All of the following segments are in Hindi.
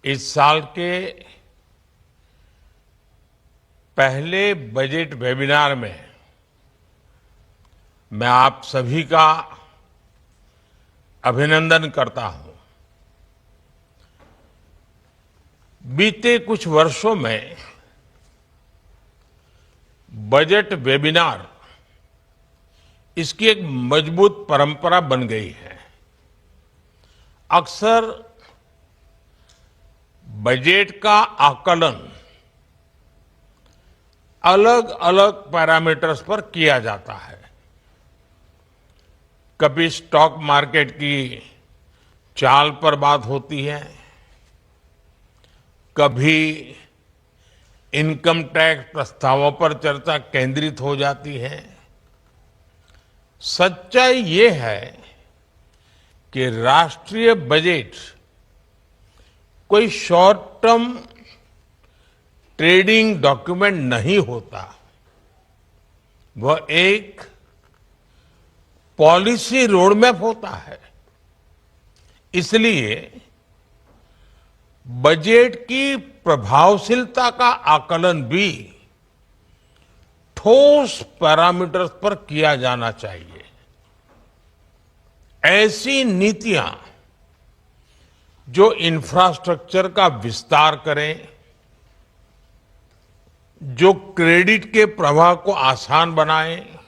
इस साल के पहले बजट वेबिनार में मैं आप सभी का अभिनंदन करता हूं। बीते कुछ वर्षों में बजट वेबिनार इसकी एक मजबूत परंपरा बन गई है। अक्सर बजट का आकलन अलग अलग पैरामीटर्स पर किया जाता है। कभी स्टॉक मार्केट की चाल पर बात होती है, कभी इनकम टैक्स प्रस्तावों पर चर्चा केंद्रित हो जाती है। सच्चाई ये है कि राष्ट्रीय बजट कोई शॉर्ट टर्म ट्रेडिंग डॉक्यूमेंट नहीं होता। वह एक पॉलिसी रोडमैप होता है। इसलिए बजट की प्रभावशीलता का आकलन भी ठोस पैरामीटर्स पर किया जाना चाहिए। ऐसी नीतियां जो इंफ्रास्ट्रक्चर का विस्तार करें, जो क्रेडिट के प्रवाह को आसान बनाएं,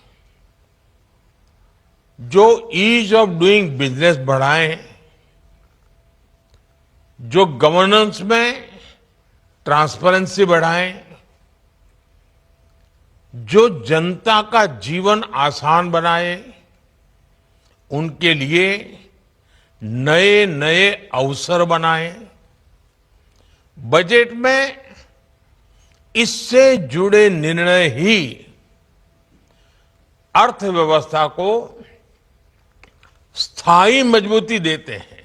जो ईज ऑफ डूइंग बिजनेस बढ़ाएं, जो गवर्नेंस में ट्रांसपेरेंसी बढ़ाएं, जो जनता का जीवन आसान बनाए, उनके लिए नए नए अवसर बनाएं। बजट में इससे जुड़े निर्णय ही अर्थव्यवस्था को स्थायी मजबूती देते हैं।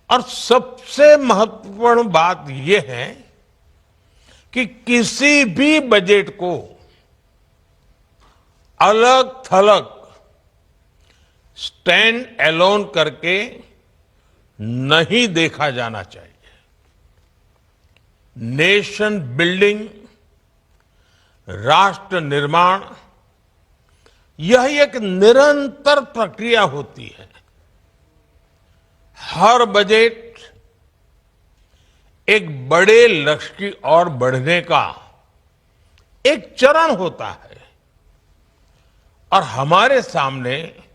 और सबसे महत्वपूर्ण बात यह है कि किसी भी बजट को अलग थलग स्टैंड अलोन करके नहीं देखा जाना चाहिए। नेशन बिल्डिंग, राष्ट्र निर्माण, यह एक निरंतर प्रक्रिया होती है। हर बजट एक बड़े लक्ष्य की ओर बढ़ने का एक चरण होता है और हमारे सामने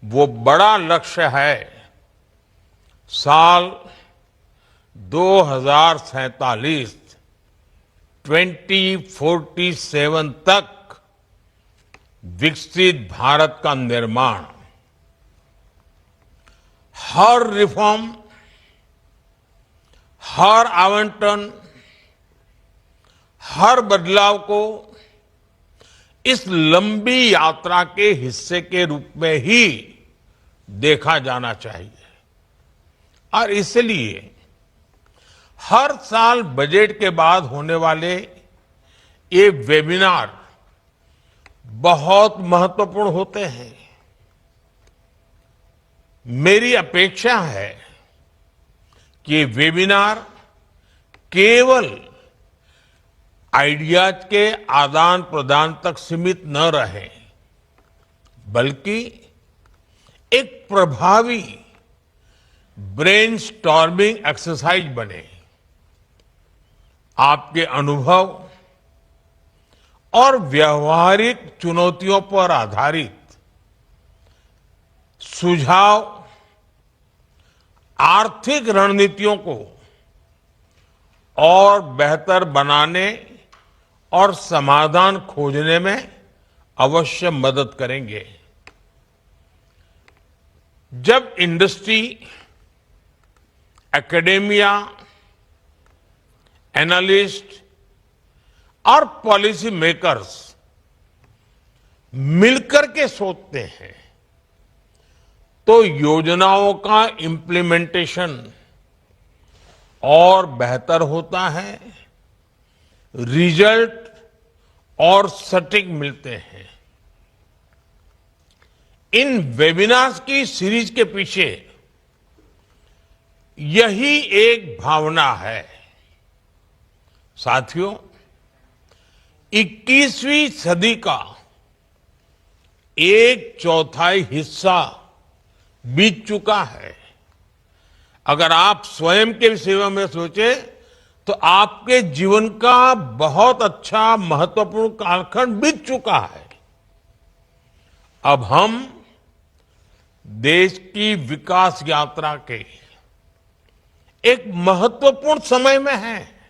वो बड़ा लक्ष्य है साल 2047 2047 तक विकसित भारत का निर्माण। हर रिफॉर्म, हर आवंटन, हर बदलाव को इस लंबी यात्रा के हिस्से के रूप में ही देखा जाना चाहिए। और इसलिए हर साल बजट के बाद होने वाले ये वेबिनार बहुत महत्वपूर्ण होते हैं। मेरी अपेक्षा है कि ये वेबिनार केवल आइडियाज के आदान प्रदान तक सीमित न रहे, बल्कि एक प्रभावी ब्रेनस्टॉर्मिंग एक्सरसाइज बने। आपके अनुभव और व्यवहारिक चुनौतियों पर आधारित सुझाव आर्थिक रणनीतियों को और बेहतर बनाने और समाधान खोजने में अवश्य मदद करेंगे। जब इंडस्ट्री, एकेडेमिया, एनालिस्ट और पॉलिसी मेकर्स मिलकर के सोचते हैं तो योजनाओं का इम्प्लीमेंटेशन और बेहतर होता है, रिजल्ट और सटीक मिलते हैं। इन वेबिनार्स की सीरीज के पीछे यही एक भावना है। साथियों, 21वीं सदी का एक चौथाई हिस्सा बीत चुका है। अगर आप स्वयं के सेवा में सोचे तो आपके जीवन का बहुत अच्छा महत्वपूर्ण कालखंड बीत चुका है। अब हम देश की विकास यात्रा के एक महत्वपूर्ण समय में हैं।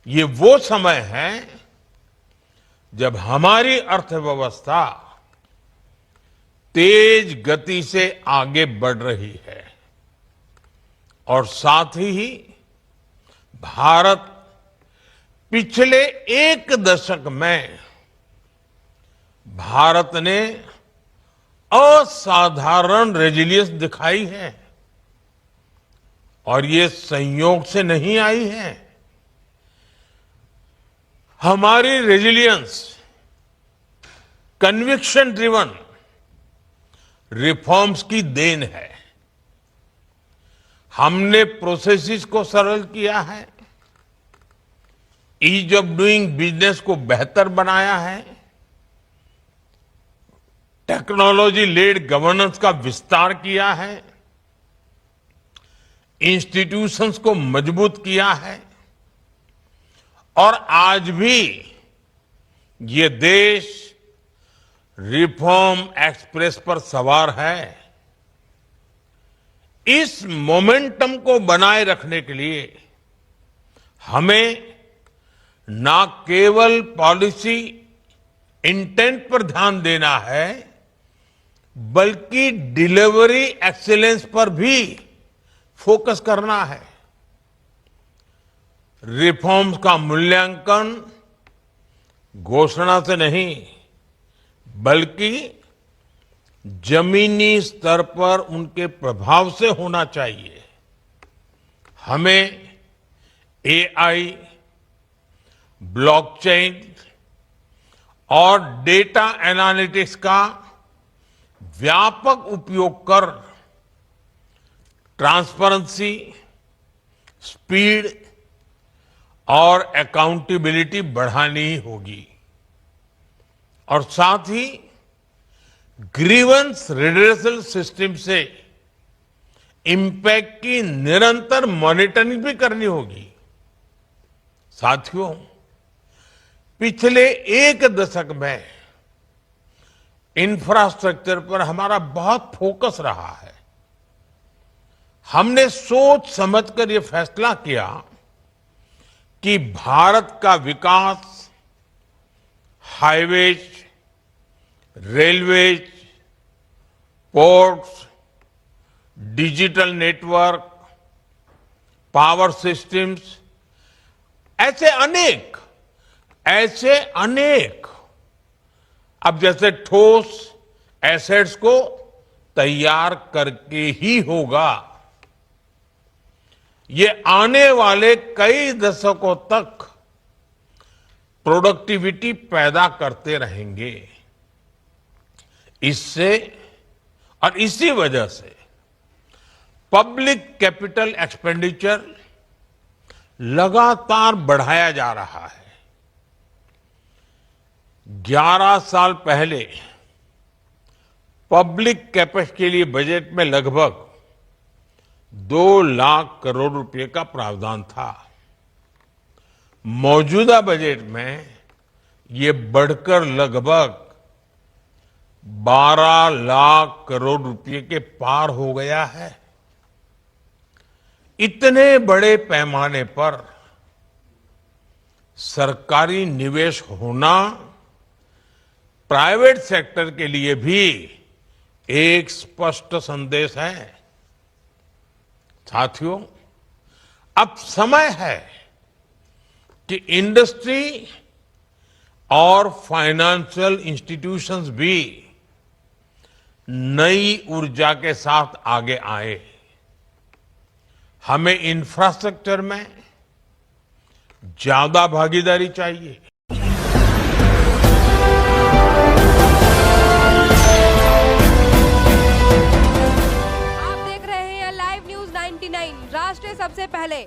ये वो समय है जब हमारी अर्थव्यवस्था तेज गति से आगे बढ़ रही है और साथ ही भारत पिछले एक दशक में भारत ने असाधारण रेजिलियंस दिखाई है और ये संयोग से नहीं आई है। हमारी रेजिलियंस कन्विक्शन ड्रिवन रिफॉर्म्स की देन है। हमने प्रोसेसेस को सरल किया है, ईज ऑफ डूइंग बिजनेस को बेहतर बनाया है, टेक्नोलॉजी लेड गवर्नेंस का विस्तार किया है, इंस्टीट्यूशंस को मजबूत किया है और आज भी ये देश रिफॉर्म एक्सप्रेस पर सवार है। इस मोमेंटम को बनाए रखने के लिए हमें ना केवल पॉलिसी इंटेंट पर ध्यान देना है, बल्कि डिलीवरी एक्सीलेंस पर भी फोकस करना है। रिफॉर्म्स का मूल्यांकन घोषणा से नहीं, बल्कि जमीनी स्तर पर उनके प्रभाव से होना चाहिए। हमें एआई, ब्लॉकचेन और डेटा एनालिटिक्स का व्यापक उपयोग कर ट्रांसपेरेंसी, स्पीड और अकाउंटेबिलिटी बढ़ानी होगी और साथ ही ग्रीवेंस रिड्रेसल सिस्टम से इंपैक्ट की निरंतर मॉनिटरिंग भी करनी होगी। साथियों, पिछले एक दशक में इंफ्रास्ट्रक्चर पर हमारा बहुत फोकस रहा है। हमने सोच समझकर यह फैसला किया कि भारत का विकास highways, railways, ports, digital network, power systems, ऐसे अनेक अब जैसे ठोस एसेट्स को तैयार करके ही होगा। ये आने वाले कई दशकों तक प्रोडक्टिविटी पैदा करते रहेंगे। इससे और इसी वजह से पब्लिक कैपिटल एक्सपेंडिचर लगातार बढ़ाया जा रहा है। 11 साल पहले पब्लिक कैपेक्स के लिए बजट में लगभग 2 लाख करोड़ रुपए का प्रावधान था। मौजूदा बजट में ये बढ़कर लगभग 12 लाख करोड़ रुपए के पार हो गया है। इतने बड़े पैमाने पर सरकारी निवेश होना प्राइवेट सेक्टर के लिए भी एक स्पष्ट संदेश है। साथियों, अब समय है कि इंडस्ट्री और फाइनेंशियल इंस्टीट्यूशंस भी नई ऊर्जा के साथ आगे आए। हमें इंफ्रास्ट्रक्चर में ज्यादा भागीदारी चाहिए। आप देख रहे हैं लाइव न्यूज 9 टीवी 9 राष्ट्र सबसे पहले।